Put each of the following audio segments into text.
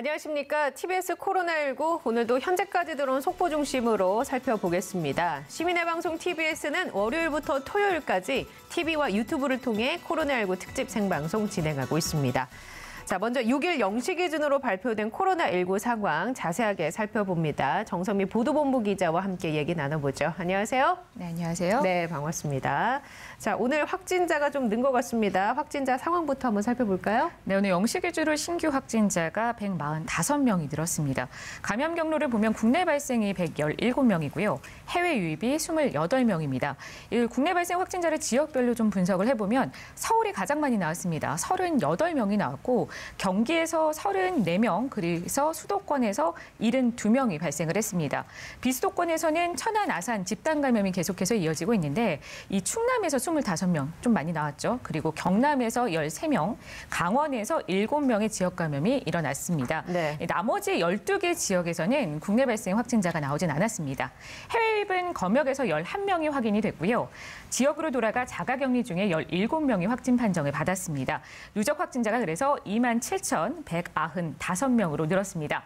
안녕하십니까. TBS 코로나19 오늘도 현재까지 들어온 속보 중심으로 살펴보겠습니다. 시민의 방송 TBS는 월요일부터 토요일까지 TV와 유튜브를 통해 코로나19 특집 생방송 진행하고 있습니다. 자, 먼저 6일 0시 기준으로 발표된 코로나19 상황 자세하게 살펴봅니다. 정선미 보도본부 기자와 함께 얘기 나눠보죠. 안녕하세요. 네, 안녕하세요. 네, 반갑습니다. 자, 오늘 확진자가 좀 는 것 같습니다. 확진자 상황부터 한번 살펴볼까요? 네, 오늘 0시 기준으로 신규 확진자가 145명이 늘었습니다. 감염 경로를 보면 국내 발생이 117명이고요. 해외 유입이 28명입니다. 국내 발생 확진자를 지역별로 좀 분석을 해보면 서울이 가장 많이 나왔습니다. 38명이 나왔고 경기에서 34명, 그래서 수도권에서 72명이 발생을 했습니다. 비수도권에서는 천안, 아산 집단 감염이 계속해서 이어지고 있는데 이 충남에서 25명, 좀 많이 나왔죠. 그리고 경남에서 13명, 강원에서 7명의 지역 감염이 일어났습니다. 네. 나머지 12개 지역에서는 국내 발생 확진자가 나오진 않았습니다. 해외 유입은 검역에서 11명이 확인이 됐고요. 지역으로 돌아가 자가격리 중에 17명이 확진 판정을 받았습니다. 누적 확진자가 그래서 27,195명으로 늘었습니다.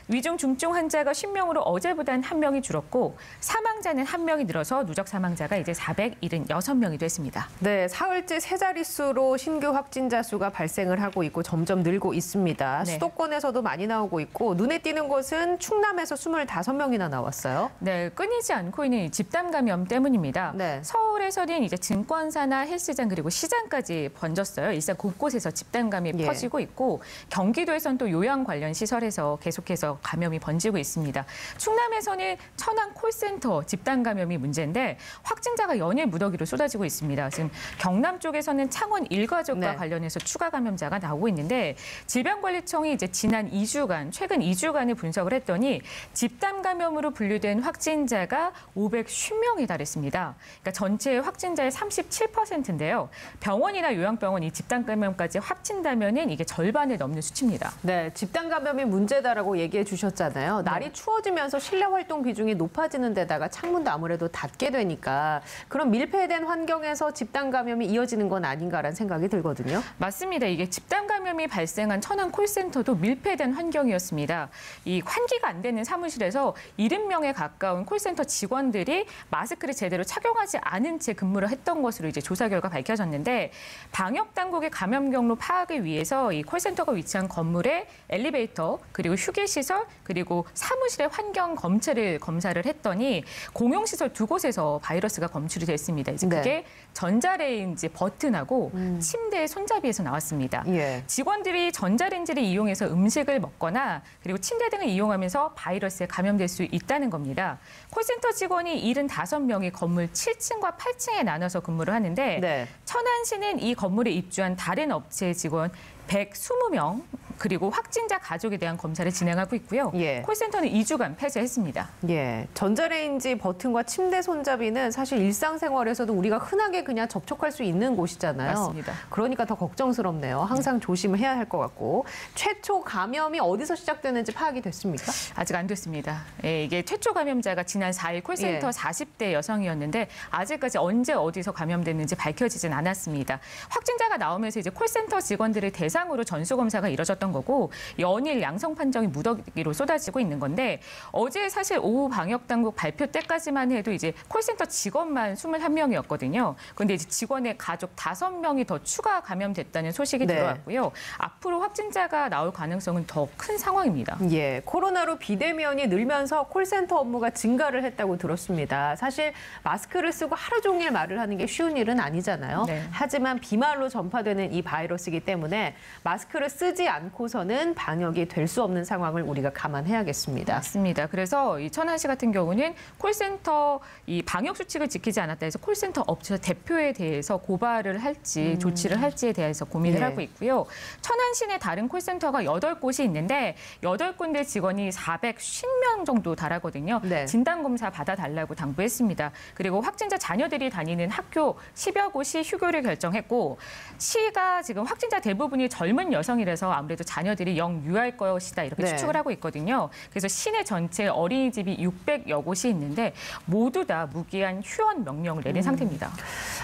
위중 중증 환자가 10명으로 어제보단 1명이 줄었고 사망자는 1명이 늘어서 누적 사망자가 이제 476명이 됐습니다. 네, 사흘째 세 자릿수로 신규 확진자 수가 발생을 하고 있고 점점 늘고 있습니다. 네. 수도권에서도 많이 나오고 있고 눈에 띄는 것은 충남에서 25명이나 나왔어요. 네, 끊이지 않고 있는 집단 감염 때문입니다. 네. 서울에서는 이제 증권사나 헬스장 그리고 시장까지 번졌어요. 일산 곳곳에서 집단 감염이 예. 퍼지고 있고 경기도에서는 또 요양 관련 시설에서 계속해서 감염이 번지고 있습니다. 충남에서는 천안 콜센터 집단 감염이 문제인데 확진자가 연일 무더기로 쏟아지고 있습니다. 지금 경남 쪽에서는 창원 일가족과 네. 관련해서 추가 감염자가 나오고 있는데 질병관리청이 이제 지난 2주간, 최근 2주간을 분석을 했더니 집단 감염으로 분류된 확진자가 550명에 달했습니다. 그러니까 전체 확진자의 37%인데요. 병원이나 요양병원 이 집단 감염까지 합친다면은 이게 절반을 넘는 수치입니다. 네, 집단 감염이 문제다라고 얘기해 주셨잖아요. 날이 추워지면서 실내 활동 비중이 높아지는 데다가 창문도 아무래도 닫게 되니까 그런 밀폐된 환경에서 집단 감염이 이어지는 건 아닌가라는 생각이 들거든요. 맞습니다. 이게 집단 감염이 발생한 천안 콜센터도 밀폐된 환경이었습니다. 이 환기가 안 되는 사무실에서 70명에 가까운 콜센터 직원들이 마스크를 제대로 착용하지 않은 채 근무를 했던 것으로 이제 조사 결과 밝혀졌는데 방역 당국의 감염 경로 파악을 위해서 이 콜센터가 위치한 건물의 엘리베이터 그리고 휴게 시설 그리고 사무실의 환경 검사를 했더니 공용시설 두 곳에서 바이러스가 검출이 됐습니다. 이제 네. 그게 전자레인지 버튼하고 침대의 손잡이에서 나왔습니다. 예. 직원들이 전자레인지를 이용해서 음식을 먹거나 그리고 침대 등을 이용하면서 바이러스에 감염될 수 있다는 겁니다. 콜센터 직원이 75명이 건물 7층과 8층에 나눠서 근무를 하는데 네. 천안시는 이 건물에 입주한 다른 업체의 직원 120명 그리고 확진자 가족에 대한 검사를 진행하고 있고요. 예. 콜센터는 2주간 폐쇄했습니다. 예, 전자레인지 버튼과 침대 손잡이는 사실 일상생활에서도 우리가 흔하게 그냥 접촉할 수 있는 곳이잖아요. 맞습니다. 그러니까 더 걱정스럽네요. 항상 조심해야 할 것 같고. 최초 감염이 어디서 시작되는지 파악이 됐습니까? 아직 안 됐습니다. 예, 이게 최초 감염자가 지난 4일 콜센터 예. 40대 여성이었는데 아직까지 언제 어디서 감염됐는지 밝혀지진 않았습니다. 확진자가 나오면서 이제 콜센터 직원들을 대상으로 전수검사가 이뤄졌던 거고 연일 양성 판정이 무더기로 쏟아지고 있는 건데 어제 사실 오후 방역당국 발표 때까지만 해도 이제 콜센터 직원만 21명이었거든요. 그런데 이제 직원의 가족 5명이 더 추가 감염됐다는 소식이 네. 들어왔고요. 앞으로 확진자가 나올 가능성은 더 큰 상황입니다. 예, 코로나로 비대면이 늘면서 콜센터 업무가 증가를 했다고 들었습니다. 사실 마스크를 쓰고 하루 종일 말을 하는 게 쉬운 일은 아니잖아요. 네. 하지만 비말로 전파되는 이 바이러스이기 때문에 마스크를 쓰지 않고서는 방역이 될 수 없는 상황을 우리가 감안해야겠습니다. 맞습니다. 그래서 이 천안시 같은 경우는 콜센터 이 방역 수칙을 지키지 않았다 해서 콜센터 업체 대표에 대해서 고발을 할지 조치를 할지에 대해서 고민을 네. 하고 있고요. 천안시 내 다른 콜센터가 8곳이 있는데 8군데 직원이 450명 정도 달하거든요. 네. 진단검사 받아달라고 당부했습니다. 그리고 확진자 자녀들이 다니는 학교 10여 곳이 휴교를 결정했고 시가 지금 확진자 대부분이 젊은 여성이라서 아무래도 자녀들이 영유아일 것이다 이렇게 네. 추측을 하고 있거든요. 그래서 시내 전체에 어린이집이 600여 곳이 있는데 모두 다 무기한 휴원 명령을 내린 상태입니다.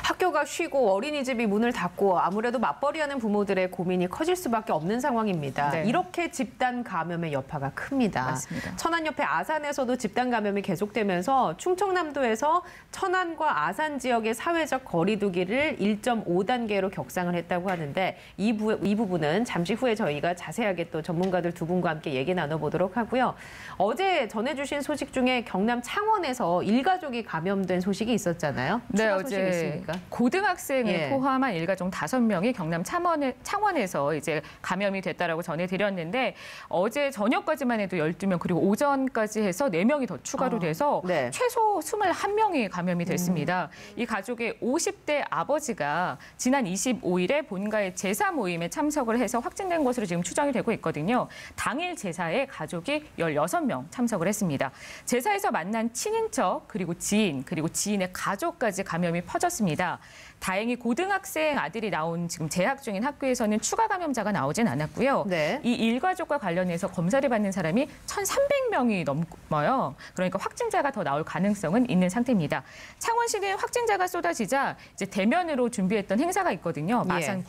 학교가 쉬고 어린이집이 문을 닫고 아무래도 맞벌이하는 부모들의 고민이 커질 수밖에 없는 상황입니다. 네. 이렇게 집단 감염의 여파가 큽니다. 맞습니다. 천안 옆에 아산에서도 집단 감염이 계속되면서 충청남도에서 천안과 아산 지역의 사회적 거리두기를 1.5단계로 격상을 했다고 하는데 이 부분은 잠시 후에 저희가 자세하게 또 전문가들 두 분과 함께 얘기 나눠보도록 하고요. 어제 전해주신 소식 중에 경남 창원에서 일가족이 감염된 소식이 있었잖아요. 네, 추가 소식이 어제 있습니까? 고등학생을 예. 포함한 일가족 5명이 경남 창원에서 이제 감염이 됐다라고 전해드렸는데 어제 저녁까지만 해도 12명 그리고 오전까지 해서 4명이 더 추가로 돼서 네. 최소 21명이 감염이 됐습니다. 이 가족의 50대 아버지가 지난 25일에 본가의 제사 모임에 참석을 해서 확진된 것으로 지금 추정이 되고 있거든요. 당일 제사에 가족이 16명 참석을 했습니다. 제사에서 만난 친인척 그리고 지인 그리고 지인의 가족까지 감염이 퍼졌습니다. 다행히 고등학생 아들이 나온 지금 재학 중인 학교에서는 추가 감염자가 나오진 않았고요. 네. 이 일가족과 관련해서 검사를 받는 사람이 1,300명이 넘어요. 그러니까 확진자가 더 나올 가능성은 있는 상태입니다. 창원시는 확진자가 쏟아지자 이제 대면으로 준비했던 행사가 있거든요. 마산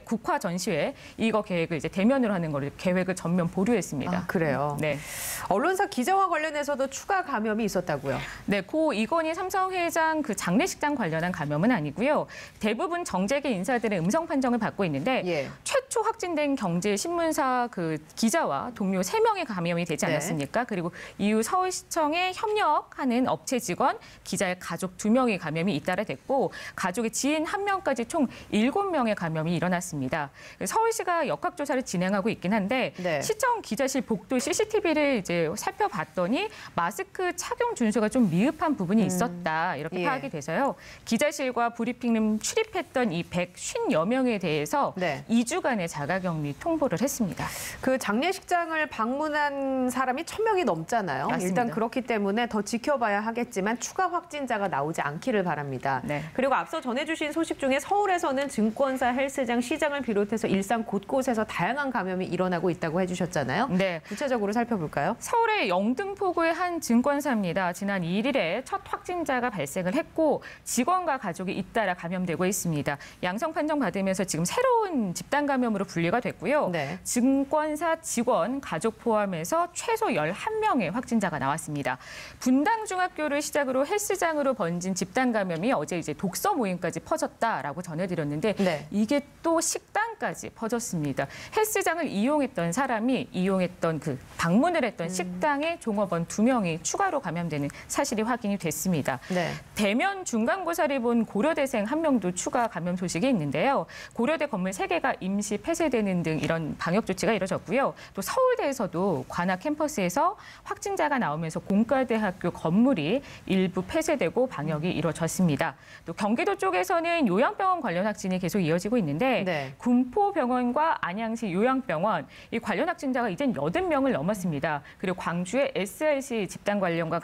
국화 전시회 이거 계획을 이제 대면으로 하는 거를 계획을 전면 보류했습니다. 아, 그래요. 네. 언론사 기자와 관련해서도 추가 감염이 있었다고요. 네, 고 이건희 삼성 회장 그 장례식장 관련한 감염은 아니고요. 대부분 정재계 인사들의 음성 판정을 받고 있는데 예. 최초 확진된 경제신문사 그 기자와 동료 3명이 감염이 되지 네. 않았습니까? 그리고 이후 서울시청에 협력하는 업체 직원, 기자의 가족 2명이 감염이 잇따라 됐고 가족의 지인 1명까지 총 7명의 감염이 일어났습니다. 서울시가 역학조사를 진행하고 있긴 한데 네. 시청 기자실 복도 CCTV를 이제 살펴봤더니 마스크 착용 준수가 좀 미흡한 부분이 있었다 이렇게 예. 파악이 돼서요. 기자실과 브리핑룸 출입했던 이 150여 명에 대해서 네. 2주간의 자가격리 통보를 했습니다. 그 장례식장을 방문한 사람이 1,000명이 넘잖아요. 맞습니다. 일단 그렇기 때문에 더 지켜봐야 하겠지만 추가 확진자가 나오지 않기를 바랍니다. 네. 그리고 앞서 전해주신 소식 중에 서울에서는 증권사, 헬스장, 시장을 비롯해서 일상 곳곳에서 다양한 감염이 일어나고 있다고 해주셨잖아요. 네. 구체적으로 살펴볼까요? 서울의 영등포구의 한 증권사입니다. 지난 1일에 첫 확진자가 발생을 했고 직원과 가족이 잇따라 감염되고 있습니다. 양성 판정 받으면서 지금 새로운 집단 감염으로 분리가 됐고요. 네. 증권사 직원, 가족 포함해서 최소 11명의 확진자가 나왔습니다. 분당중학교를 시작으로 헬스장으로 번진 집단 감염이 어제 이제 독서 모임까지 퍼졌다라고 전해드렸는데 네. 이게 또 식당까지 퍼졌습니다. 헬스장을 이용했던 사람이 이용했던 그 방문을 했던 식당에 종업원 2명이 추가로 감염되는 사실이 확인이 됐습니다. 네. 대면 중간고사를 본 고려대생 1명도 추가 감염 소식이 있는데요. 고려대 건물 3개가 임시 폐쇄되는 등 이런 방역 조치가 이뤄졌고요. 또 서울대에서도 관악 캠퍼스에서 확진자가 나오면서 공과대학교 건물이 일부 폐쇄되고 방역이 이뤄졌습니다. 또 경기도 쪽에서는 요양병원 관련 확진이 계속 이어지고 있는데 네. 군포병원과 안양시 요양병원 이 관련 확진자가 이젠 80명을 넘었습니다. 그리고 광주의 SRC 집단 관련과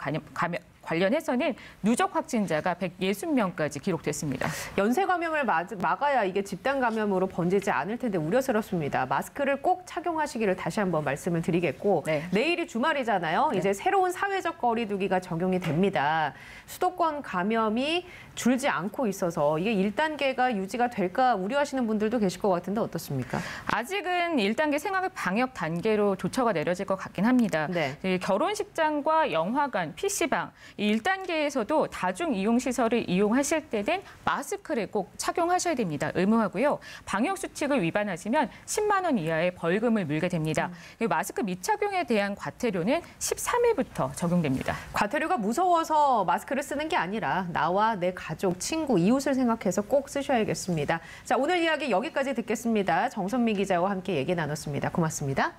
관련해서는 누적 확진자가 160명까지 기록됐습니다. 연쇄 감염을 막아야 이게 집단 감염으로 번지지 않을 텐데 우려스럽습니다. 마스크를 꼭 착용하시기를 다시 한번 말씀을 드리겠고 네. 내일이 주말이잖아요. 이제 새로운 사회적 거리두기가 적용이 됩니다. 수도권 감염이 줄지 않고 있어서 이게 1단계가 유지가 될까 우려하시는 분들도 계실 것 같은데 어떻습니까? 아직은 1단계 생활 방역 단계로 조처가 내려질 것 같긴 합니다. 네. 결혼식장과 영화관, PC방 이 1단계에서도 다중 이용 시설을 이용하실 때는 마스크를 꼭 착용하셔야 됩니다. 의무하고요. 방역 수칙을 위반하시면 10만 원 이하의 벌금을 물게 됩니다. 그리고 마스크 미착용에 대한 과태료는 13일부터 적용됩니다. 과태료가 무서워서 마스크를 쓰는 게 아니라 나와 내 가족, 친구, 이웃을 생각해서 꼭 쓰셔야겠습니다. 자, 오늘 이야기 여기까지 듣겠습니다. 정선미 기자와 함께 얘기 나눴습니다. 고맙습니다.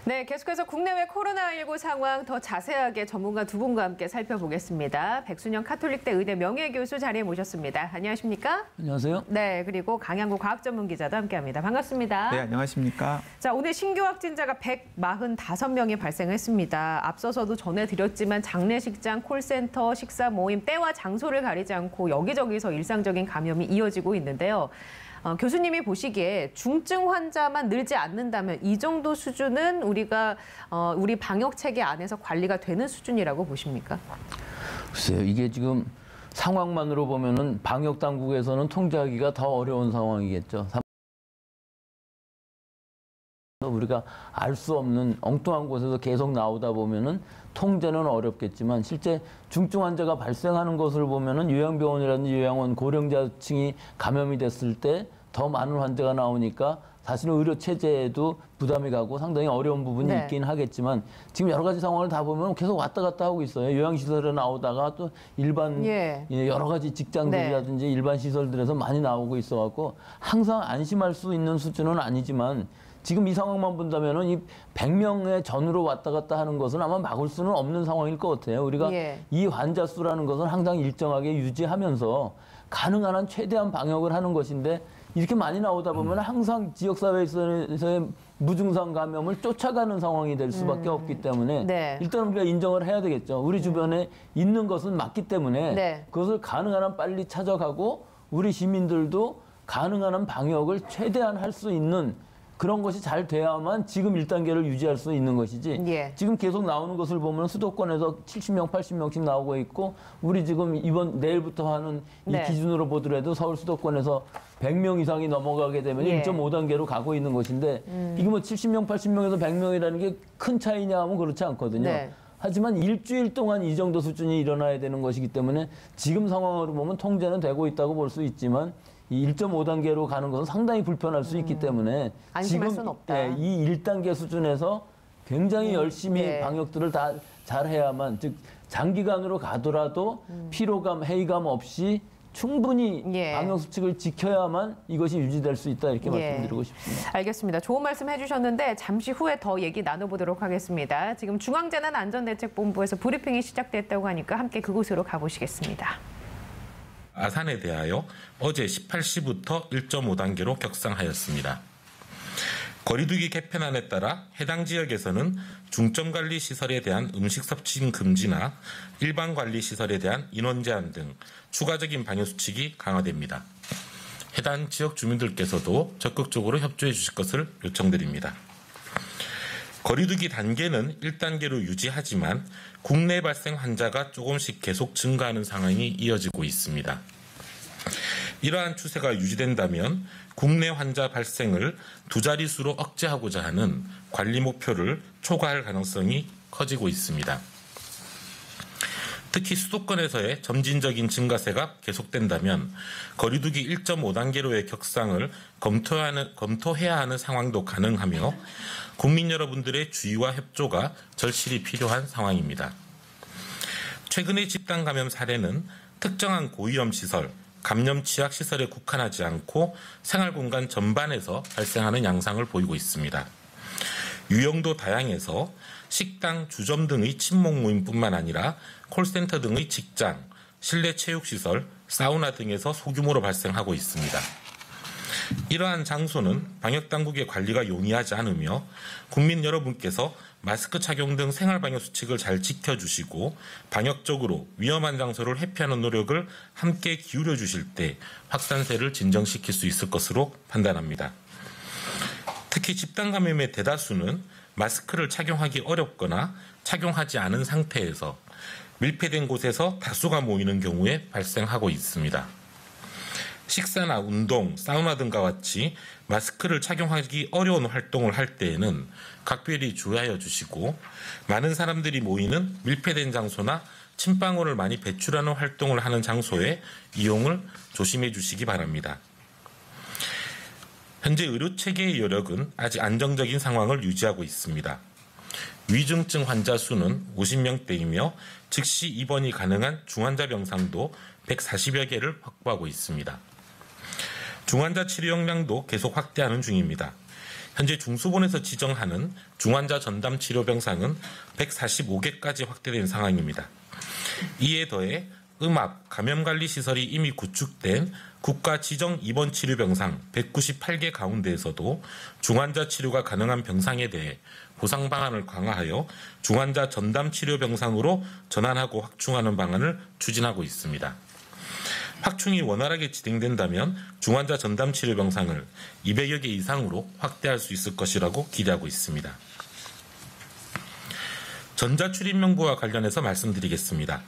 네, 계속해서 국내외 코로나19 상황 더 자세하게 전문가 두 분과 함께 살펴보겠습니다. 백순영 카톨릭대 의대 명예교수 자리에 모셨습니다. 안녕하십니까? 안녕하세요. 네, 그리고 강양구 과학전문기자도 함께합니다. 반갑습니다. 네, 안녕하십니까. 자, 오늘 신규 확진자가 145명이 발생했습니다. 앞서서도 전해드렸지만 장례식장, 콜센터, 식사 모임, 때와 장소를 가리지 않고 여기저기서 일상적인 감염이 이어지고 있는데요. 교수님이 보시기에 중증 환자만 늘지 않는다면 이 정도 수준은 우리가 우리 방역 체계 안에서 관리가 되는 수준이라고 보십니까? 글쎄요, 이게 지금 상황만으로 보면은 방역 당국에서는 통제하기가 더 어려운 상황이겠죠. 우리가 알 수 없는 엉뚱한 곳에서 계속 나오다 보면은 통제는 어렵겠지만 실제 중증 환자가 발생하는 것을 보면은 요양병원이라든지 요양원 고령자층이 감염이 됐을 때 더 많은 환자가 나오니까 사실은 의료 체제에도 부담이 가고 상당히 어려운 부분이 네. 있긴 하겠지만 지금 여러 가지 상황을 다 보면 계속 왔다 갔다 하고 있어요. 요양시설에 나오다가 또 일반 여러 가지 직장들이라든지 일반 시설들에서 많이 나오고 있어갖고 항상 안심할 수 있는 수준은 아니지만 지금 이 상황만 본다면은 이 100명의 전으로 왔다 갔다 하는 것은 아마 막을 수는 없는 상황일 것 같아요. 우리가 이 환자 수라는 것은 항상 일정하게 유지하면서 가능한 한 최대한 방역을 하는 것인데 이렇게 많이 나오다 보면 항상 지역사회에서의 무증상 감염을 쫓아가는 상황이 될 수밖에 없기 때문에 일단 우리가 인정을 해야 되겠죠. 우리 주변에 있는 것은 맞기 때문에 그것을 가능한 한 빨리 찾아가고 우리 시민들도 가능한 한 방역을 최대한 할 수 있는 그런 것이 잘 돼야만 지금 1단계를 유지할 수 있는 것이지 지금 계속 나오는 것을 보면 수도권에서 70명, 80명씩 나오고 있고 우리 지금 내일부터 하는 이 기준으로 보더라도 서울 수도권에서 100명 이상이 넘어가게 되면 1.5단계로 가고 있는 것인데 이게 뭐 70명, 80명에서 100명이라는 게 큰 차이냐 하면 그렇지 않거든요. 하지만 일주일 동안 이 정도 수준이 일어나야 되는 것이기 때문에 지금 상황으로 보면 통제는 되고 있다고 볼 수 있지만 이 1.5단계로 가는 것은 상당히 불편할 수 있기 때문에 안심할 지금 수는 없다. 이 1단계 수준에서 굉장히 열심히 방역들을 다 잘해야만 즉 장기간으로 가더라도 피로감, 회의감 없이 충분히 방역 수칙을 지켜야만 이것이 유지될 수 있다 이렇게 말씀드리고 싶습니다. 알겠습니다. 좋은 말씀 해주셨는데 잠시 후에 더 얘기 나눠보도록 하겠습니다. 지금 중앙재난안전대책본부에서 브리핑이 시작됐다고 하니까 함께 그곳으로 가보시겠습니다. 아산에 대하여 어제 18시부터 1.5단계로 격상하였습니다. 거리두기 개편안에 따라 해당 지역에서는 중점관리시설에 대한 음식 섭취 금지나 일반관리시설에 대한 인원 제한 등 추가적인 방역수칙이 강화됩니다. 해당 지역 주민들께서도 적극적으로 협조해 주실 것을 요청드립니다. 거리두기 단계는 1단계로 유지하지만 국내 발생 환자가 조금씩 계속 증가하는 상황이 이어지고 있습니다. 이러한 추세가 유지된다면 국내 환자 발생을 두 자릿수로 억제하고자 하는 관리 목표를 초과할 가능성이 커지고 있습니다. 특히 수도권에서의 점진적인 증가세가 계속된다면 거리두기 1.5단계로의 격상을 검토해야 하는 상황도 가능하며 국민 여러분들의 주의와 협조가 절실히 필요한 상황입니다. 최근의 집단 감염 사례는 특정한 고위험 시설, 감염 취약 시설에 국한하지 않고 생활공간 전반에서 발생하는 양상을 보이고 있습니다. 유형도 다양해서 식당, 주점 등의 친목 모임뿐만 아니라 콜센터 등의 직장, 실내 체육시설, 사우나 등에서 소규모로 발생하고 있습니다. 이러한 장소는 방역당국의 관리가 용이하지 않으며 국민 여러분께서 마스크 착용 등 생활방역 수칙을 잘 지켜주시고 방역적으로 위험한 장소를 회피하는 노력을 함께 기울여 주실 때 확산세를 진정시킬 수 있을 것으로 판단합니다. 특히 집단 감염의 대다수는 마스크를 착용하기 어렵거나 착용하지 않은 상태에서 밀폐된 곳에서 다수가 모이는 경우에 발생하고 있습니다. 식사나 운동, 사우나 등과 같이 마스크를 착용하기 어려운 활동을 할 때에는 각별히 주의하여 주시고 많은 사람들이 모이는 밀폐된 장소나 침방울을 많이 배출하는 활동을 하는 장소의 이용을 조심해 주시기 바랍니다. 현재 의료체계의 여력은 아직 안정적인 상황을 유지하고 있습니다. 위중증 환자 수는 50명대이며 즉시 입원이 가능한 중환자 병상도 140여 개를 확보하고 있습니다. 중환자 치료 역량도 계속 확대하는 중입니다. 현재 중수본에서 지정하는 중환자 전담 치료 병상은 145개까지 확대된 상황입니다. 이에 더해 음압, 감염관리시설이 이미 구축된 국가 지정 입원 치료 병상 198개 가운데에서도 중환자 치료가 가능한 병상에 대해 보상 방안을 강화하여 중환자 전담 치료 병상으로 전환하고 확충하는 방안을 추진하고 있습니다. 확충이 원활하게 진행된다면 중환자 전담 치료 병상을 200여 개 이상으로 확대할 수 있을 것이라고 기대하고 있습니다. 전자출입명부와 관련해서 말씀드리겠습니다.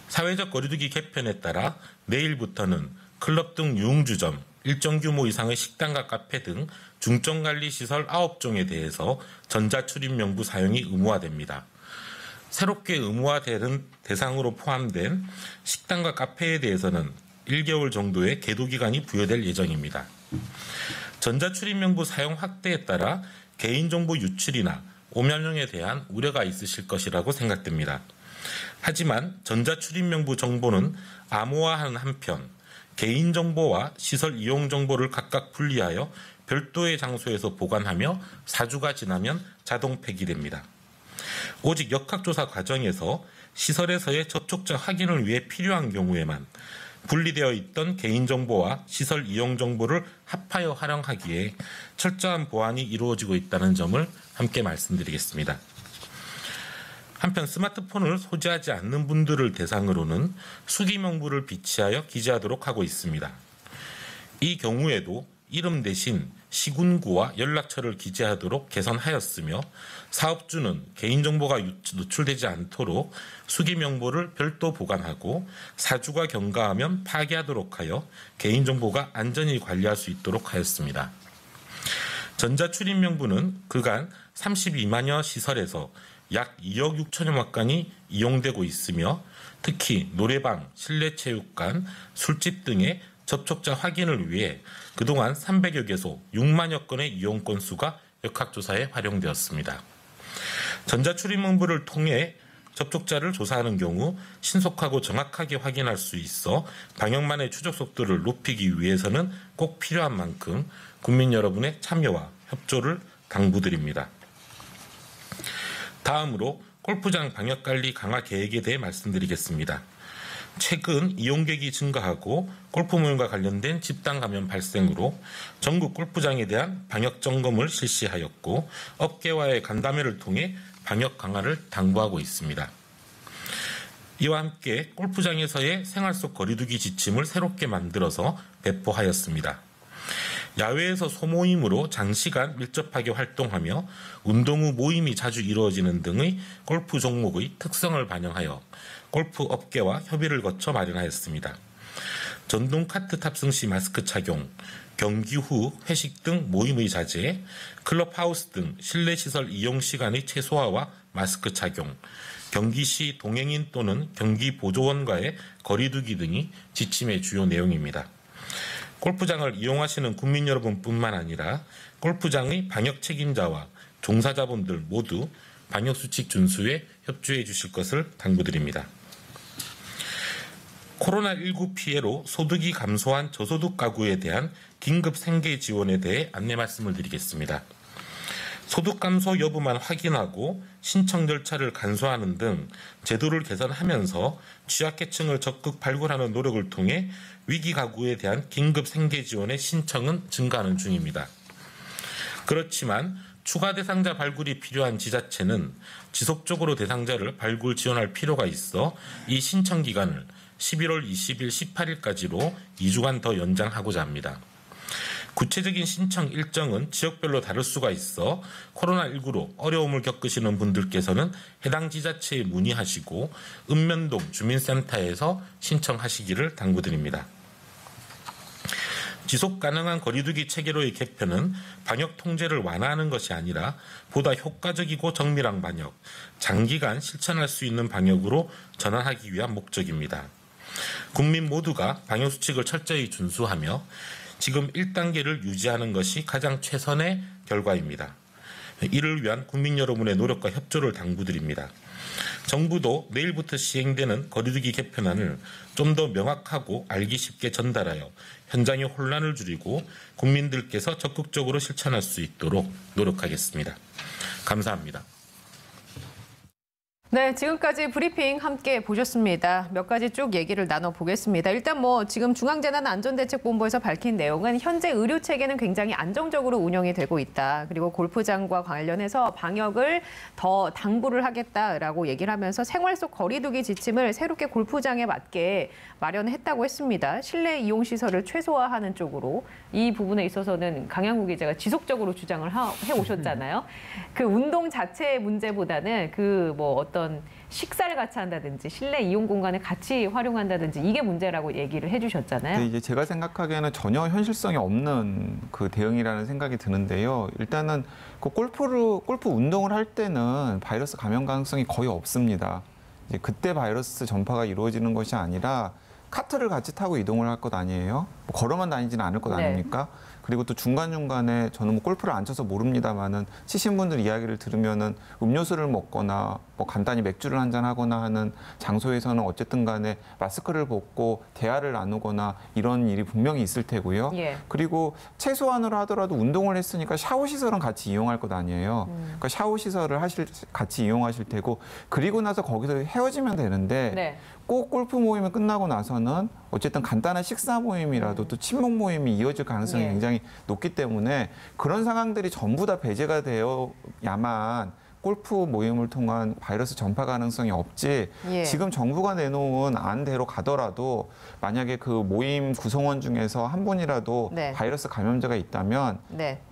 사회적 거리두기 개편에 따라 내일부터는 클럽 등 유흥주점, 일정 규모 이상의 식당과 카페 등 중점관리시설 9종에 대해서 전자출입명부 사용이 의무화됩니다. 새롭게 의무화되는 대상으로 포함된 식당과 카페에 대해서는 1개월 정도의 계도기간이 부여될 예정입니다. 전자출입명부 사용 확대에 따라 개인정보 유출이나 오염용에 대한 우려가 있으실 것이라고 생각됩니다. 하지만 전자출입명부 정보는 암호화하는 한편 개인정보와 시설 이용정보를 각각 분리하여 별도의 장소에서 보관하며 4주가 지나면 자동 폐기됩니다. 오직 역학조사 과정에서 시설에서의 접촉자 확인을 위해 필요한 경우에만 분리되어 있던 개인정보와 시설 이용정보를 합하여 활용하기에 철저한 보안이 이루어지고 있다는 점을 함께 말씀드리겠습니다. 한편 스마트폰을 소지하지 않는 분들을 대상으로는 수기명부를 비치하여 기재하도록 하고 있습니다. 이 경우에도 이름 대신 시군구와 연락처를 기재하도록 개선하였으며 사업주는 개인정보가 노출되지 않도록 수기명부를 별도 보관하고 4주가 경과하면 파기하도록 하여 개인정보가 안전히 관리할 수 있도록 하였습니다. 전자출입명부는 그간 32만여 시설에서 약 2억 6천여 막간이 이용되고 있으며 특히 노래방, 실내체육관, 술집 등의 접촉자 확인을 위해 그동안 300여 개소 6만여 건의 이용 건수가 역학조사에 활용되었습니다. 전자출입명부를 통해 접촉자를 조사하는 경우 신속하고 정확하게 확인할 수 있어 방역만의 추적 속도를 높이기 위해서는 꼭 필요한 만큼 국민 여러분의 참여와 협조를 당부드립니다. 다음으로 골프장 방역관리 강화 계획에 대해 말씀드리겠습니다. 최근 이용객이 증가하고 골프모임과 관련된 집단 감염 발생으로 전국 골프장에 대한 방역 점검을 실시하였고 업계와의 간담회를 통해 방역 강화를 당부하고 있습니다. 이와 함께 골프장에서의 생활 속 거리두기 지침을 새롭게 만들어서 배포하였습니다. 야외에서 소모임으로 장시간 밀접하게 활동하며 운동 후 모임이 자주 이루어지는 등의 골프 종목의 특성을 반영하여 골프 업계와 협의를 거쳐 마련하였습니다. 전동 카트 탑승 시 마스크 착용, 경기 후 회식 등 모임의 자제, 클럽하우스 등 실내시설 이용 시간의 최소화와 마스크 착용, 경기 시 동행인 또는 경기 보조원과의 거리두기 등이 지침의 주요 내용입니다. 골프장을 이용하시는 국민 여러분뿐만 아니라 골프장의 방역 책임자와 종사자분들 모두 방역수칙 준수에 협조해 주실 것을 당부드립니다. 코로나19 피해로 소득이 감소한 저소득 가구에 대한 긴급 생계 지원에 대해 안내 말씀을 드리겠습니다. 소득 감소 여부만 확인하고 신청 절차를 간소화하는 등 제도를 개선하면서 취약계층을 적극 발굴하는 노력을 통해 위기 가구에 대한 긴급 생계 지원의 신청은 증가하는 중입니다. 그렇지만 추가 대상자 발굴이 필요한 지자체는 지속적으로 대상자를 발굴 지원할 필요가 있어 이 신청 기간을 11월 20일 18일까지로 2주간 더 연장하고자 합니다. 구체적인 신청 일정은 지역별로 다를 수가 있어 코로나19로 어려움을 겪으시는 분들께서는 해당 지자체에 문의하시고 읍면동 주민센터에서 신청하시기를 당부드립니다. 지속 가능한 거리두기 체계로의 개편은 방역 통제를 완화하는 것이 아니라 보다 효과적이고 정밀한 방역, 장기간 실천할 수 있는 방역으로 전환하기 위한 목적입니다. 국민 모두가 방역수칙을 철저히 준수하며 지금 1단계를 유지하는 것이 가장 최선의 결과입니다. 이를 위한 국민 여러분의 노력과 협조를 당부드립니다. 정부도 내일부터 시행되는 거리두기 개편안을 좀 더 명확하고 알기 쉽게 전달하여 현장의 혼란을 줄이고 국민들께서 적극적으로 실천할 수 있도록 노력하겠습니다. 감사합니다. 네, 지금까지 브리핑 함께 보셨습니다. 몇 가지 쭉 얘기를 나눠보겠습니다. 일단 지금 중앙재난안전대책본부에서 밝힌 내용은 현재 의료 체계는 굉장히 안정적으로 운영이 되고 있다. 그리고 골프장과 관련해서 방역을 더 당부를 하겠다라고 얘기를 하면서 생활 속 거리 두기 지침을 새롭게 골프장에 맞게 마련했다고 했습니다. 실내 이용 시설을 최소화하는 쪽으로 이 부분에 있어서는 강양구 기자가 지속적으로 주장을 해오셨잖아요. 그 운동 자체의 문제보다는 어떤 식사를 같이 한다든지 실내 이용 공간을 같이 활용한다든지 이게 문제라고 얘기를 해주셨잖아요. 이제 제가 생각하기에는 전혀 현실성이 없는 그 대응이라는 생각이 드는데요. 일단은 그 골프 운동을 할 때는 바이러스 감염 가능성이 거의 없습니다. 이제 그때 바이러스 전파가 이루어지는 것이 아니라 카트를 같이 타고 이동을 할 것 아니에요? 걸어만 다니지는 않을 것 아닙니까? 그리고 또 중간중간에 저는 골프를 안 쳐서 모릅니다만은 치신 분들 이야기를 들으면은 음료수를 먹거나 간단히 맥주를 한잔 하거나 하는 장소에서는 어쨌든 간에 마스크를 벗고 대화를 나누거나 이런 일이 분명히 있을 테고요. 그리고 최소한으로 하더라도 운동을 했으니까 샤워 시설은 같이 이용할 것 아니에요. 그러니까 샤워 시설을 같이 이용하실 테고 그리고 나서 거기서 헤어지면 되는데 꼭 골프 모임이 끝나고 나서는 어쨌든 간단한 식사 모임이라도 또 친목 모임이 이어질 가능성이 굉장히 높기 때문에 그런 상황들이 전부 다 배제가 되어야만 골프 모임을 통한 바이러스 전파 가능성이 없지 지금 정부가 내놓은 안대로 가더라도 만약에 그 모임 구성원 중에서 한 분이라도 바이러스 감염자가 있다면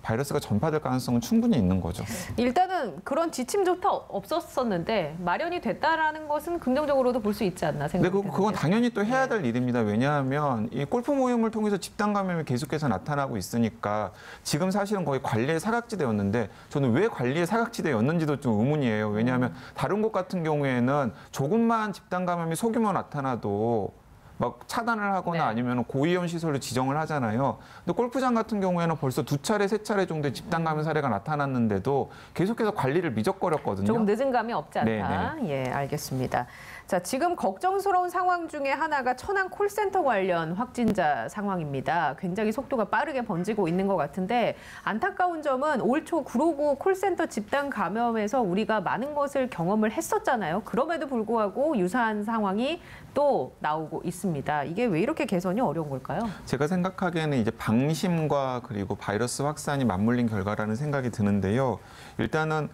바이러스가 전파될 가능성은 충분히 있는 거죠. 일단은 그런 지침조차 없었었는데 마련이 됐다라는 것은 긍정적으로도 볼 수 있지 않나 생각합니다. 그건 당연히 또 해야 될 일입니다. 왜냐하면 이 골프 모임을 통해서 집단 감염이 계속해서 나타나고 있으니까 지금 사실은 거의 관리의 사각지대였는데 저는 왜 관리의 사각지대였는지도 좀 의문이에요. 왜냐하면 다른 곳 같은 경우에는 조금만 집단 감염이 소규모 나타나도 막 차단을 하거나 아니면 고위험 시설로 지정을 하잖아요. 근데 골프장 같은 경우에는 벌써 2차례, 3차례 정도의 집단 감염 사례가 나타났는데도 계속해서 관리를 미적거렸거든요. 조금 늦은 감이 없지 않다. 예, 알겠습니다. 자, 지금 걱정스러운 상황 중에 하나가 천안 콜센터 관련 확진자 상황입니다. 굉장히 속도가 빠르게 번지고 있는 것 같은데 안타까운 점은 올 초 구로구 콜센터 집단 감염에서 우리가 많은 것을 경험을 했었잖아요. 그럼에도 불구하고 유사한 상황이 또 나오고 있습니다. 이게 왜 이렇게 개선이 어려운 걸까요? 제가 생각하기에는 이제 방심과 그리고 바이러스 확산이 맞물린 결과라는 생각이 드는데요. 일단은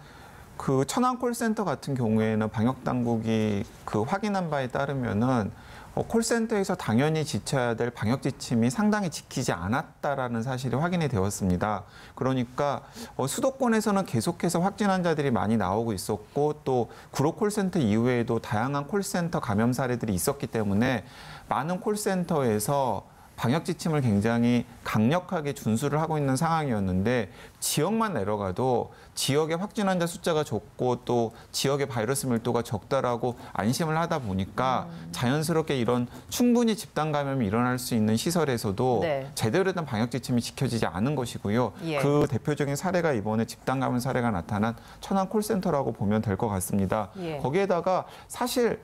그 천안 콜센터 같은 경우에는 방역 당국이 그 확인한 바에 따르면은 콜센터에서 당연히 지켜야 될 방역 지침이 상당히 지키지 않았다라는 사실이 확인이 되었습니다. 그러니까 수도권에서는 계속해서 확진 환자들이 많이 나오고 있었고 또 구로 콜센터 이후에도 다양한 콜센터 감염 사례들이 있었기 때문에 많은 콜센터에서 방역 지침을 굉장히 강력하게 준수를 하고 있는 상황이었는데 지역만 내려가도 지역의 확진 환자 숫자가 적고 또 지역의 바이러스 밀도가 적다라고 안심을 하다 보니까 자연스럽게 이런 충분히 집단 감염이 일어날 수 있는 시설에서도 제대로 된 방역 지침이 지켜지지 않은 것이고요. 그 대표적인 사례가 이번에 집단 감염 사례가 나타난 천안 콜센터라고 보면 될 것 같습니다. 거기에다가 사실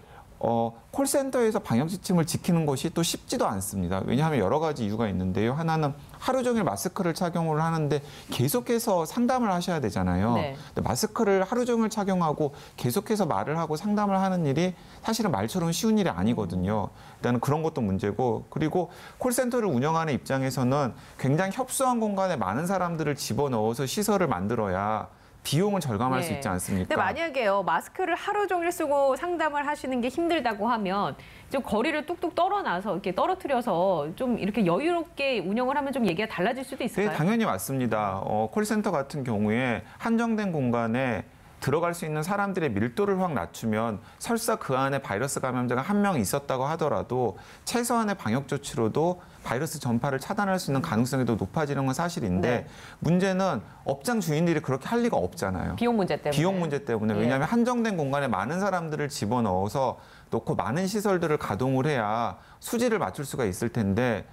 콜센터에서 방역 지침을 지키는 것이 또 쉽지도 않습니다. 왜냐하면 여러 가지 이유가 있는데요. 하나는 하루 종일 마스크를 착용을 하는데 계속해서 상담을 하셔야 되잖아요. 근데 마스크를 하루 종일 착용하고 계속해서 말을 하고 상담을 하는 일이 사실은 말처럼 쉬운 일이 아니거든요. 일단은 그런 것도 문제고 그리고 콜센터를 운영하는 입장에서는 굉장히 협소한 공간에 많은 사람들을 집어넣어서 시설을 만들어야 비용을 절감할 수 있지 않습니까? 근데 만약에요, 마스크를 하루 종일 쓰고 상담을 하시는 게 힘들다고 하면 좀 거리를 뚝뚝 떨어놔서 이렇게 떨어뜨려서 좀 이렇게 여유롭게 운영을 하면 좀 얘기가 달라질 수도 있을까요? 네, 당연히 맞습니다. 콜센터 같은 경우에 한정된 공간에 들어갈 수 있는 사람들의 밀도를 확 낮추면 설사 그 안에 바이러스 감염자가 한 명 있었다고 하더라도 최소한의 방역 조치로도 바이러스 전파를 차단할 수 있는 가능성이 더 높아지는 건 사실인데 문제는 업장 주인들이 그렇게 할 리가 없잖아요. 비용 문제 때문에. 비용 문제 때문에. 왜냐하면 한정된 공간에 많은 사람들을 집어넣어서 놓고 많은 시설들을 가동을 해야 수지를 맞출 수가 있을 텐데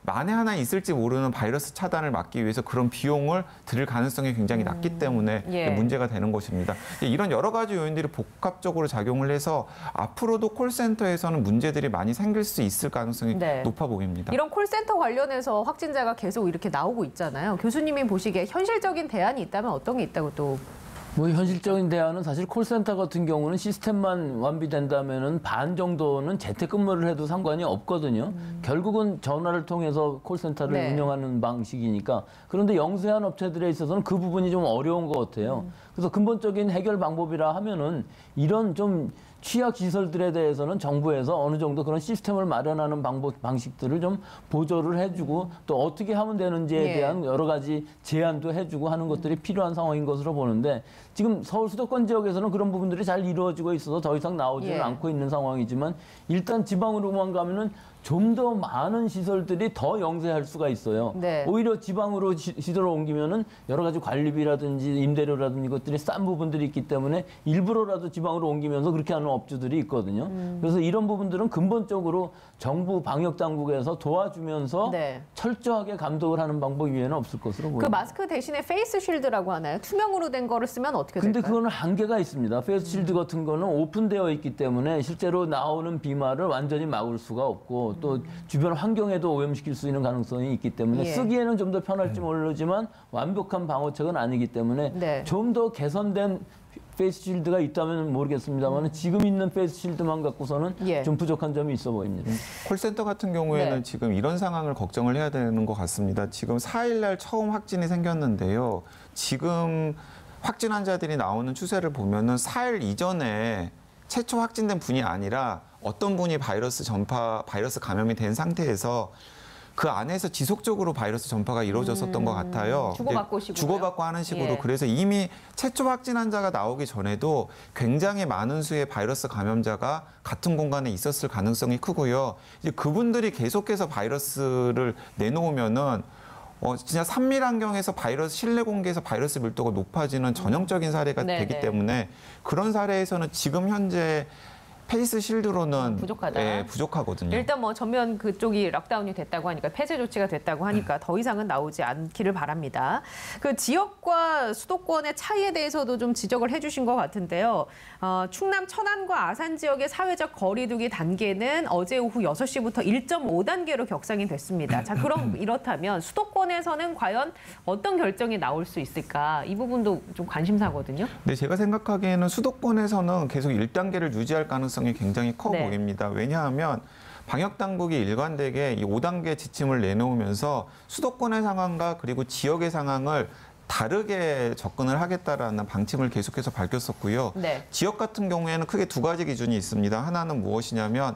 만에 하나 있을지 모르는 바이러스 차단을 막기 위해서 그런 비용을 들일 가능성이 굉장히 낮기 때문에 문제가 되는 것입니다. 이런 여러 가지 요인들이 복합적으로 작용을 해서 앞으로도 콜센터에서는 문제들이 많이 생길 수 있을 가능성이 높아 보입니다. 이런 콜센터 관련해서 확진자가 계속 이렇게 나오고 있잖아요. 교수님이 보시기에 현실적인 대안이 있다면 어떤 게 있다고 또 뭐 현실적인 대안은 사실 콜센터 같은 경우는 시스템만 완비된다면은 반 정도는 재택근무를 해도 상관이 없거든요. 결국은 전화를 통해서 콜센터를 네. 운영하는 방식이니까. 그런데 영세한 업체들에 있어서는 그 부분이 좀 어려운 것 같아요. 그래서 근본적인 해결 방법이라 하면은 이런 좀 취약 시설들에 대해서는 정부에서 어느 정도 그런 시스템을 마련하는 방식들을 좀 보조를 해주고 또 어떻게 하면 되는지에 대한 여러 가지 제안도 해주고 하는 것들이 필요한 상황인 것으로 보는데 지금 서울 수도권 지역에서는 그런 부분들이 잘 이루어지고 있어서 더 이상 나오지는 않고 있는 상황이지만 일단 지방으로만 가면은 좀 더 많은 시설들이 더 영세할 수가 있어요. 네. 오히려 지방으로 시설을 옮기면은 여러 가지 관리비라든지 임대료라든지 이것들이 싼 부분들이 있기 때문에 일부러라도 지방으로 옮기면서 그렇게 하는 업주들이 있거든요. 그래서 이런 부분들은 근본적으로 정부 방역 당국에서 도와주면서 철저하게 감독을 하는 방법 외에는 없을 것으로 보입니다. 그 마스크 대신에 페이스 쉴드라고 하나요? 투명으로 된 거를 쓰면 어떻게 될까요? 근데 그거는 한계가 있습니다. 페이스 쉴드 같은 거는 오픈되어 있기 때문에 실제로 나오는 비말을 완전히 막을 수가 없고 또 주변 환경에도 오염시킬 수 있는 가능성이 있기 때문에 쓰기에는 좀 더 편할지 모르지만 완벽한 방어책은 아니기 때문에 좀 더 개선된 페이스 쉴드가 있다면 모르겠습니다만 지금 있는 페이스 쉴드만 갖고서는 좀 부족한 점이 있어 보입니다. 콜센터 같은 경우에는 지금 이런 상황을 걱정을 해야 되는 것 같습니다. 지금 4일 날 처음 확진이 생겼는데요. 지금 확진 환자들이 나오는 추세를 보면은 4일 이전에 최초 확진된 분이 아니라 어떤 분이 바이러스 감염이 된 상태에서 그 안에서 지속적으로 바이러스 전파가 이루어졌었던 것 같아요. 주고받고 하는 식으로. 그래서 이미 최초 확진 환자가 나오기 전에도 굉장히 많은 수의 바이러스 감염자가 같은 공간에 있었을 가능성이 크고요. 이제 그분들이 계속해서 바이러스를 내놓으면은 진짜 산밀 환경에서 실내 공기에서 바이러스 밀도가 높아지는 전형적인 사례가 되기 때문에 그런 사례에서는 지금 현재 페이스 쉴드로는 부족하거든요. 일단 뭐 전면 그쪽이 락다운이 됐다고 하니까 폐쇄 조치가 됐다고 하니까 더 이상은 나오지 않기를 바랍니다. 그 지역과 수도권의 차이에 대해서도 좀 지적을 해주신 것 같은데요. 충남 천안과 아산 지역의 사회적 거리두기 단계는 어제 오후 6시부터 1.5단계로 격상이 됐습니다. 자, 그럼 이렇다면 수도권에서는 과연 어떤 결정이 나올 수 있을까? 이 부분도 좀 관심사거든요. 네, 제가 생각하기에는 수도권에서는 계속 1단계를 유지할 가능성이 굉장히 커 보입니다. 왜냐하면 방역당국이 일관되게 이 5단계 지침을 내놓으면서 수도권의 상황과 그리고 지역의 상황을 다르게 접근을 하겠다라는 방침을 계속해서 밝혔었고요. 지역 같은 경우에는 크게 두 가지 기준이 있습니다. 하나는 무엇이냐면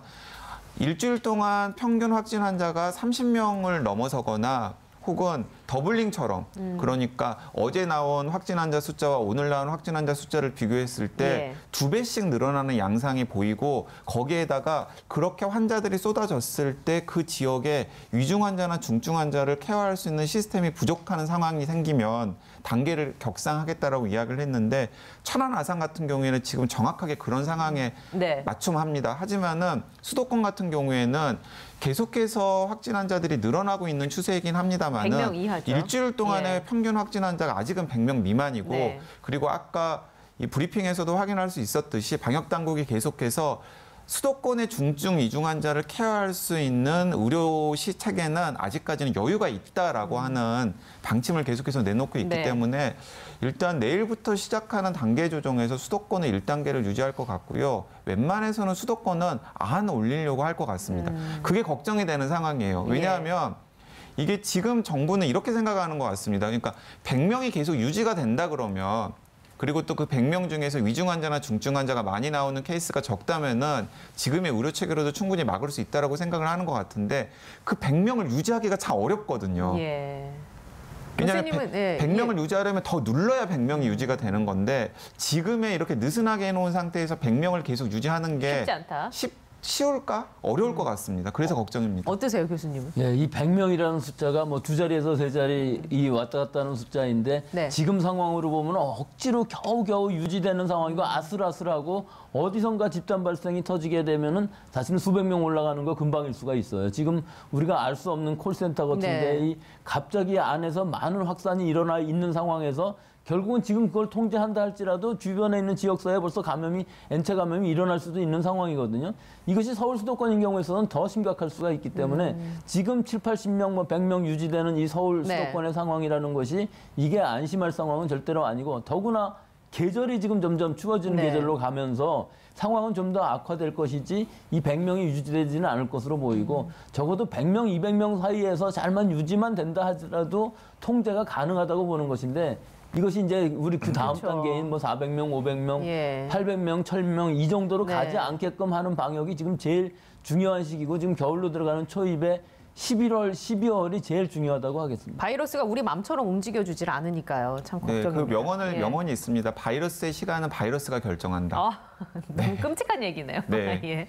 일주일 동안 평균 확진 환자가 30명을 넘어서거나 혹은 더블링처럼 그러니까 어제 나온 확진 환자 숫자와 오늘 나온 확진 환자 숫자를 비교했을 때 2배씩 늘어나는 양상이 보이고 거기에다가 그렇게 환자들이 쏟아졌을 때 그 지역에 위중 환자나 중증 환자를 케어할 수 있는 시스템이 부족한 상황이 생기면 단계를 격상하겠다라고 이야기를 했는데 천안 아산 같은 경우에는 지금 정확하게 그런 상황에 맞춤합니다. 하지만은 수도권 같은 경우에는 계속해서 확진 환자들이 늘어나고 있는 추세이긴 합니다만은 100명 이하죠. 일주일 동안의 평균 확진 환자가 아직은 100명 미만이고 그리고 아까 이 브리핑에서도 확인할 수 있었듯이 방역 당국이 계속해서 수도권의 중증 이중 환자를 케어할 수 있는 의료 체계는 아직까지는 여유가 있다라고 하는 방침을 계속해서 내놓고 있기 때문에 일단 내일부터 시작하는 단계 조정에서 수도권은 1단계를 유지할 것 같고요. 웬만해서는 수도권은 안 올리려고 할 것 같습니다. 그게 걱정이 되는 상황이에요. 왜냐하면 이게 지금 정부는 이렇게 생각하는 것 같습니다. 그러니까 100명이 계속 유지가 된다 그러면 그리고 또 그 100명 중에서 위중 환자나 중증 환자가 많이 나오는 케이스가 적다면은 지금의 의료 체계로도 충분히 막을 수 있다라고 생각을 하는 것 같은데 그 100명을 유지하기가 참 어렵거든요. 왜냐하면 100명을 유지하려면 더 눌러야 100명이 유지가 되는 건데 지금의 이렇게 느슨하게 해놓은 상태에서 100명을 계속 유지하는 게 쉽지 않다. 쉬울까? 어려울 것 같습니다. 그래서 걱정입니다. 어떠세요, 교수님은? 예, 이 100명이라는 숫자가 뭐 두 자리에서 세 자리 왔다 갔다 하는 숫자인데 지금 상황으로 보면 억지로 겨우겨우 유지되는 상황이고 아슬아슬하고 어디선가 집단 발생이 터지게 되면은 사실은 수백 명 올라가는 거 금방일 수가 있어요. 지금 우리가 알 수 없는 콜센터 같은데 이 갑자기 안에서 많은 확산이 일어나 있는 상황에서 결국은 지금 그걸 통제한다 할지라도 주변에 있는 지역사회에 벌써 N차 감염이 일어날 수도 있는 상황이거든요. 이것이 서울 수도권인 경우에서는 더 심각할 수가 있기 때문에 지금 7, 80명, 뭐 100명 유지되는 이 서울 수도권의 상황이라는 것이 이게 안심할 상황은 절대로 아니고 더구나 계절이 지금 점점 추워지는 계절로 가면서 상황은 좀 더 악화될 것이지 이 100명이 유지되지는 않을 것으로 보이고 적어도 100명, 200명 사이에서 잘만 유지만 된다 하더라도 통제가 가능하다고 보는 것인데 이것이 이제 우리 그 다음 단계인 뭐 400명, 500명, 800명, 1000명 이 정도로 가지 않게끔 하는 방역이 지금 제일 중요한 시기고 지금 겨울로 들어가는 초입에 11월, 12월이 제일 중요하다고 하겠습니다. 바이러스가 우리 마음처럼 움직여주질 않으니까요. 참 걱정입니다. 그 명언이 있습니다. 바이러스의 시간은 바이러스가 결정한다. 너무 끔찍한 얘기네요. 네. 예.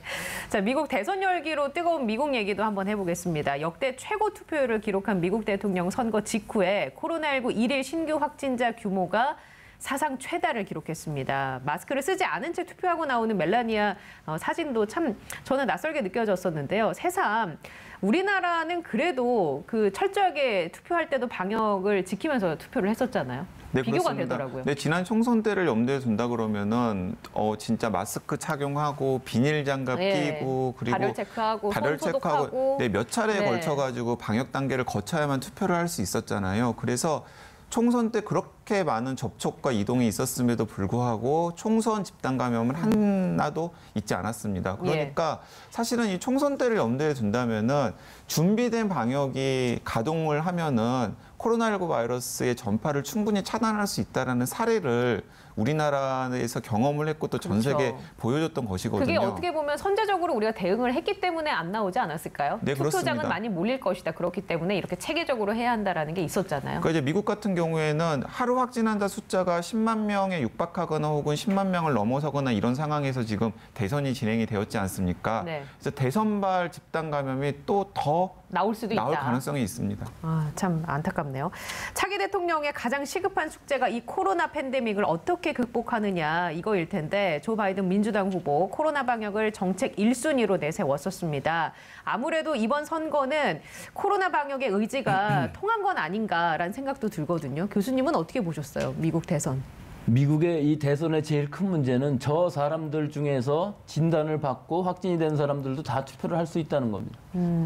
자, 미국 대선 열기로 뜨거운 미국 얘기도 한번 해보겠습니다. 역대 최고 투표율을 기록한 미국 대통령 선거 직후에 코로나19 일일 신규 확진자 규모가 사상 최다를 기록했습니다. 마스크를 쓰지 않은 채 투표하고 나오는 멜라니아 사진도 참 저는 낯설게 느껴졌었는데요. 새삼 우리나라는 그래도 그 철저하게 투표할 때도 방역을 지키면서 투표를 했었잖아요. 네, 비교가 그렇습니다. 되더라고요. 네, 지난 총선 때를 염두에 둔다 그러면은 진짜 마스크 착용하고 비닐 장갑 끼고 그리고 발열 체크하고 손 체크하고 소독하고 몇 차례에 걸쳐 가지고 방역 단계를 거쳐야만 투표를 할 수 있었잖아요. 그래서 총선 때 그렇게 많은 접촉과 이동이 있었음에도 불구하고 총선 집단 감염은 하나도 있지 않았습니다. 그러니까 사실은 이 총선 때를 염두에 둔다면은 준비된 방역이 가동을 하면은 코로나19 바이러스의 전파를 충분히 차단할 수 있다라는 사례를 우리나라에서 경험을 했고 또 전 세계에 보여줬던 것이거든요. 그게 어떻게 보면 선제적으로 우리가 대응을 했기 때문에 안 나오지 않았을까요? 네, 투표장은 그렇습니다. 많이 몰릴 것이다. 그렇기 때문에 이렇게 체계적으로 해야 한다라는 게 있었잖아요. 그러니까 이제 미국 같은 경우에는 하루 확진 환자 숫자가 10만 명에 육박하거나 혹은 10만 명을 넘어서거나 이런 상황에서 지금 대선이 진행이 되었지 않습니까? 그래서 대선발 집단 감염이 또 더 나올 수도 있다. 나올 가능성이 있습니다. 참 안타깝네요. 차기 대통령의 가장 시급한 숙제가 이 코로나 팬데믹을 어떻게 극복하느냐 이거일 텐데 조 바이든 민주당 후보 코로나 방역을 정책 1순위로 내세웠었습니다. 아무래도 이번 선거는 코로나 방역의 의지가 통한 건 아닌가라는 생각도 들거든요. 교수님은 어떻게 보셨어요? 미국 대선. 미국의 이 대선의 제일 큰 문제는 저 사람들 중에서 진단을 받고 확진이 된 사람들도 다 투표를 할 수 있다는 겁니다.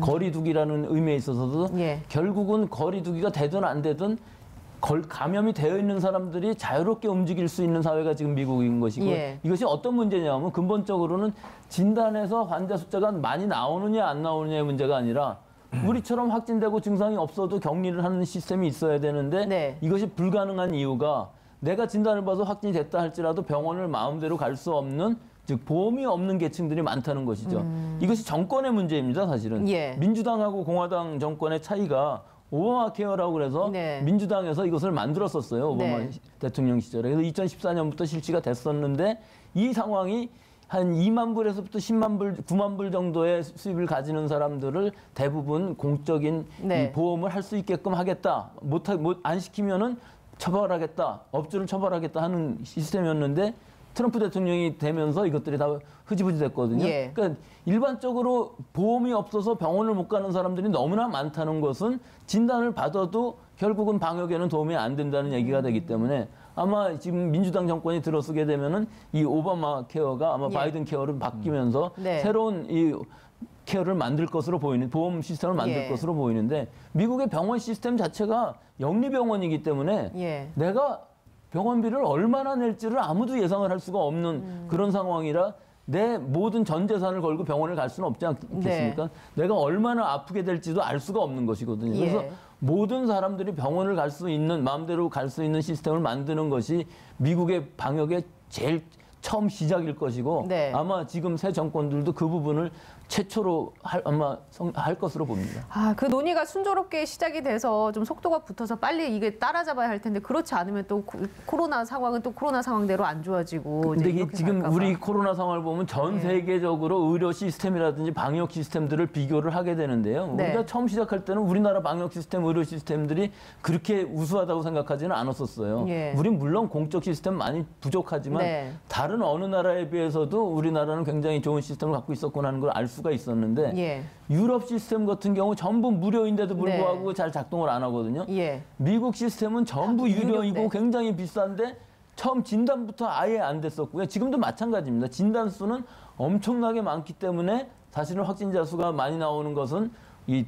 거리 두기라는 의미에 있어서도 결국은 거리 두기가 되든 안 되든 감염이 되어 있는 사람들이 자유롭게 움직일 수 있는 사회가 지금 미국인 것이고 이것이 어떤 문제냐면 근본적으로는 진단에서 환자 숫자가 많이 나오느냐 안 나오느냐의 문제가 아니라 우리처럼 확진되고 증상이 없어도 격리를 하는 시스템이 있어야 되는데 이것이 불가능한 이유가 내가 진단을 봐서 확진이 됐다 할지라도 병원을 마음대로 갈 수 없는 즉 보험이 없는 계층들이 많다는 것이죠. 이것이 정권의 문제입니다. 사실은. 민주당하고 공화당 정권의 차이가 오바마 케어라고 그래서 민주당에서 이것을 만들었었어요. 오바마 대통령 시절에. 그래서 2014년부터 실시가 됐었는데 이 상황이 한 2만 불에서부터 10만 불, 9만 불 정도의 수입을 가지는 사람들을 대부분 공적인 이 보험을 할 수 있게끔 하겠다. 안 시키면은 처벌하겠다, 업주를 처벌하겠다 하는 시스템이었는데 트럼프 대통령이 되면서 이것들이 다 흐지부지 됐거든요. 그러니까 일반적으로 보험이 없어서 병원을 못 가는 사람들이 너무나 많다는 것은 진단을 받아도 결국은 방역에는 도움이 안 된다는 얘기가 되기 때문에 아마 지금 민주당 정권이 들어서게 되면은 이 오바마 케어가 아마 바이든 케어로 바뀌면서 새로운 이 케어를 만들 것으로 보이는 보험 시스템을 만들 것으로 보이는데 미국의 병원 시스템 자체가 영리병원이기 때문에 내가 병원비를 얼마나 낼지를 아무도 예상을 할 수가 없는 그런 상황이라 내 모든 전 재산을 걸고 병원을 갈 수는 없지 않겠습니까? 내가 얼마나 아프게 될지도 알 수가 없는 것이거든요. 그래서 모든 사람들이 병원을 갈 수 있는 마음대로 갈 수 있는 시스템을 만드는 것이 미국의 방역의 제일 처음 시작일 것이고 아마 지금 새 정권들도 그 부분을 최초로 할 것으로 봅니다. 그 논의가 순조롭게 시작이 돼서 좀 속도가 붙어서 빨리 이게 따라잡아야 할 텐데 그렇지 않으면 또 코로나 상황은 또 코로나 상황대로 안 좋아지고. 근데 이게 지금 우리 코로나 상황을 보면 전 세계적으로 의료 시스템이라든지 방역 시스템들을 비교를 하게 되는데요. 우리가 처음 시작할 때는 우리나라 방역 시스템, 의료 시스템들이 그렇게 우수하다고 생각하지는 않았었어요. 우린 물론 공적 시스템 많이 부족하지만 다른 어느 나라에 비해서도 우리나라는 굉장히 좋은 시스템을 갖고 있었구나 하는 걸 알 수가 있었는데 유럽 시스템 같은 경우 전부 무료인데도 불구하고 잘 작동을 안 하거든요. 미국 시스템은 전부 유료이고 굉장히 비싼데 처음 진단부터 아예 안 됐었고요. 지금도 마찬가지입니다. 진단 수는 엄청나게 많기 때문에 사실은 확진자 수가 많이 나오는 것은 이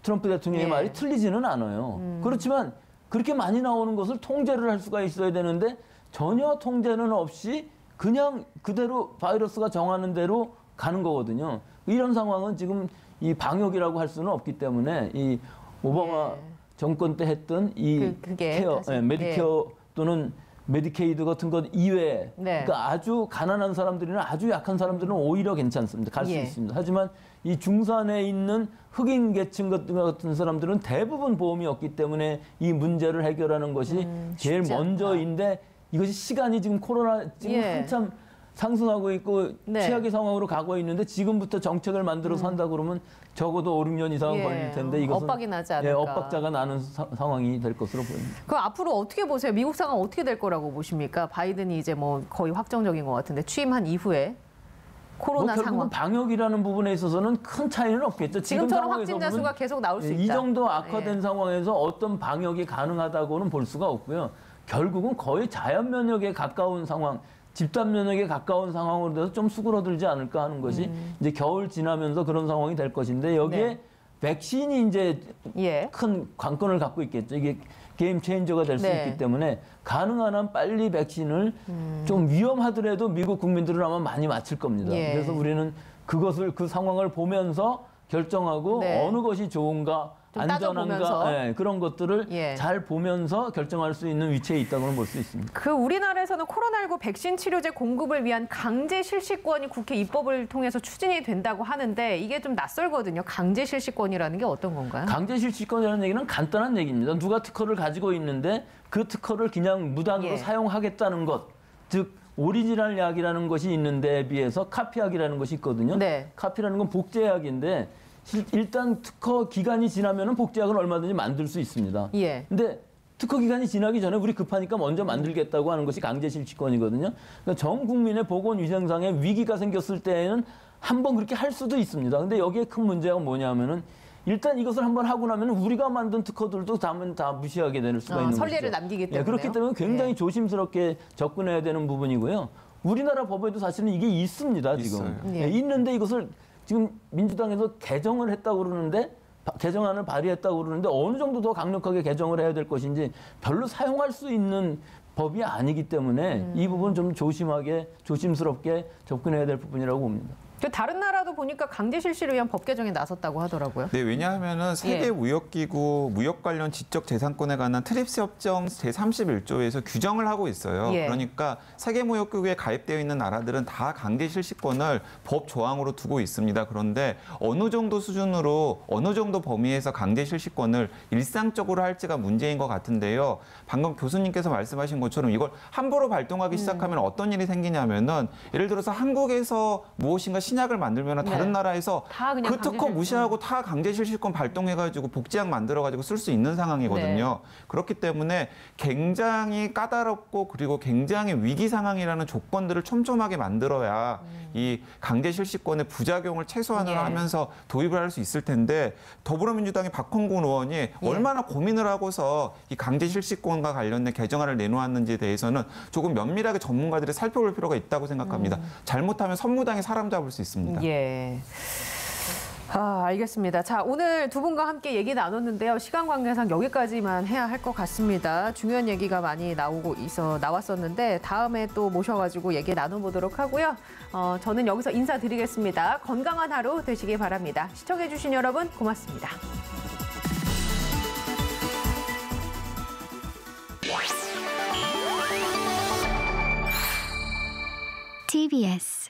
트럼프 대통령의 말이 틀리지는 않아요. 그렇지만 그렇게 많이 나오는 것을 통제를 할 수가 있어야 되는데 전혀 통제는 없이 그냥 그대로 바이러스가 정하는 대로 가는 거거든요. 이런 상황은 지금 이 방역이라고 할 수는 없기 때문에 이 오바마 정권 때 했던 이 케어, 메디케어 또는 메디케이드 같은 것 이외에 그러니까 아주 가난한 사람들이나 아주 약한 사람들은 오히려 괜찮습니다. 갈 수 있습니다. 하지만 이 중산에 있는 흑인 계층 같은 사람들은 대부분 보험이 없기 때문에 이 문제를 해결하는 것이 제일 먼저인데 이것이 시간이 지금 코로나 지금 한참 상승하고 있고 최악의 상황으로 가고 있는데 지금부터 정책을 만들어서 한다 그러면 적어도 5, 6년 이상은 걸릴 텐데 이것은 엇박이 나지 않을까. 엇박자가 나는 상황이 될 것으로 보입니다. 그럼 앞으로 어떻게 보세요? 미국 상황 어떻게 될 거라고 보십니까? 바이든이 이제 뭐 거의 확정적인 것 같은데 취임한 이후에 코로나 결국은 상황. 방역이라는 부분에 있어서는 큰 차이는 없겠죠. 지금처럼 확진자 수가 계속 나올 수 있다. 이 정도 악화된 상황에서 어떤 방역이 가능하다고는 볼 수가 없고요. 결국은 거의 자연 면역에 가까운 상황, 집단 면역에 가까운 상황으로 돼서 좀 수그러들지 않을까 하는 것이 이제 겨울 지나면서 그런 상황이 될 것인데 여기에 백신이 이제 큰 관건을 갖고 있겠죠. 이게 게임 체인저가 될 수 있기 때문에 가능한 한 빨리 백신을 좀 위험하더라도 미국 국민들은 아마 많이 맞힐 겁니다. 그래서 우리는 그것을 그 상황을 보면서 결정하고 어느 것이 좋은가 안전한가 그런 것들을 잘 보면서 결정할 수 있는 위치에 있다고는 볼 수 있습니다. 그 우리나라에서는 코로나19 백신 치료제 공급을 위한 강제 실시권이 국회 입법을 통해서 추진이 된다고 하는데 이게 좀 낯설거든요. 강제 실시권이라는 게 어떤 건가요? 강제 실시권이라는 얘기는 간단한 얘기입니다. 누가 특허를 가지고 있는데 그 특허를 그냥 무단으로 사용하겠다는 것, 즉 오리지널 약이라는 것이 있는데 비해서 카피약이라는 것이 있거든요. 카피라는 건 복제약인데 일단 특허 기간이 지나면은 복제약은 얼마든지 만들 수 있습니다. 근데 특허 기간이 지나기 전에 우리 급하니까 먼저 만들겠다고 하는 것이 강제 실시권이거든요. 그러니까 전 국민의 보건위생상의 위기가 생겼을 때에는 한번 그렇게 할 수도 있습니다. 근데 여기에 큰 문제가 뭐냐면은 일단 이것을 한번 하고 나면 우리가 만든 특허들도 다 무시하게 될 수가 있는 거죠. 선례를 남기기 때문에. 그렇기 때문에 굉장히 조심스럽게 접근해야 되는 부분이고요. 우리나라 법에도 사실은 이게 있습니다. 지금. 있는데 이것을 지금 민주당에서 개정을 했다고 그러는데 개정안을 발의했다고 그러는데 어느 정도 더 강력하게 개정을 해야 될 것인지 별로 사용할 수 있는 법이 아니기 때문에 이 부분 좀 조심스럽게 접근해야 될 부분이라고 봅니다. 다른 나라도 보니까 강제 실시를 위한 법 개정에 나섰다고 하더라고요. 네, 왜냐하면은 세계 무역기구 무역 관련 지적 재산권에 관한 트립스 협정 제31조에서 규정을 하고 있어요. 그러니까 세계 무역기구에 가입되어 있는 나라들은 다 강제 실시권을 법 조항으로 두고 있습니다. 그런데 어느 정도 수준으로 어느 정도 범위에서 강제 실시권을 일상적으로 할지가 문제인 것 같은데요. 방금 교수님께서 말씀하신 것처럼 이걸 함부로 발동하기 시작하면 어떤 일이 생기냐면은 예를 들어서 한국에서 무엇인가 신약을 만들면 다른 나라에서 그 특허 무시하고 다 강제 실시권 발동해가지고 복제약 만들어가지고 쓸 수 있는 상황이거든요. 그렇기 때문에 굉장히 까다롭고 그리고 굉장히 위기 상황이라는 조건들을 촘촘하게 만들어야 이 강제 실시권의 부작용을 최소한으로 하면서 도입을 할 수 있을 텐데 더불어민주당의 박홍근 의원이 얼마나 고민을 하고서 이 강제 실시권과 관련된 개정안을 내놓았는지에 대해서는 조금 면밀하게 전문가들이 살펴볼 필요가 있다고 생각합니다. 잘못하면 선무당에 사람 잡을 수 있습니다. 알겠습니다. 자, 오늘 두 분과 함께 얘기 나눴는데요. 시간 관계상 여기까지만 해야 할 것 같습니다. 중요한 얘기가 많이 나왔었는데 다음에 또 모셔가지고 얘기 나눠보도록 하고요. 저는 여기서 인사드리겠습니다. 건강한 하루 되시기 바랍니다. 시청해주신 여러분 고맙습니다. TBS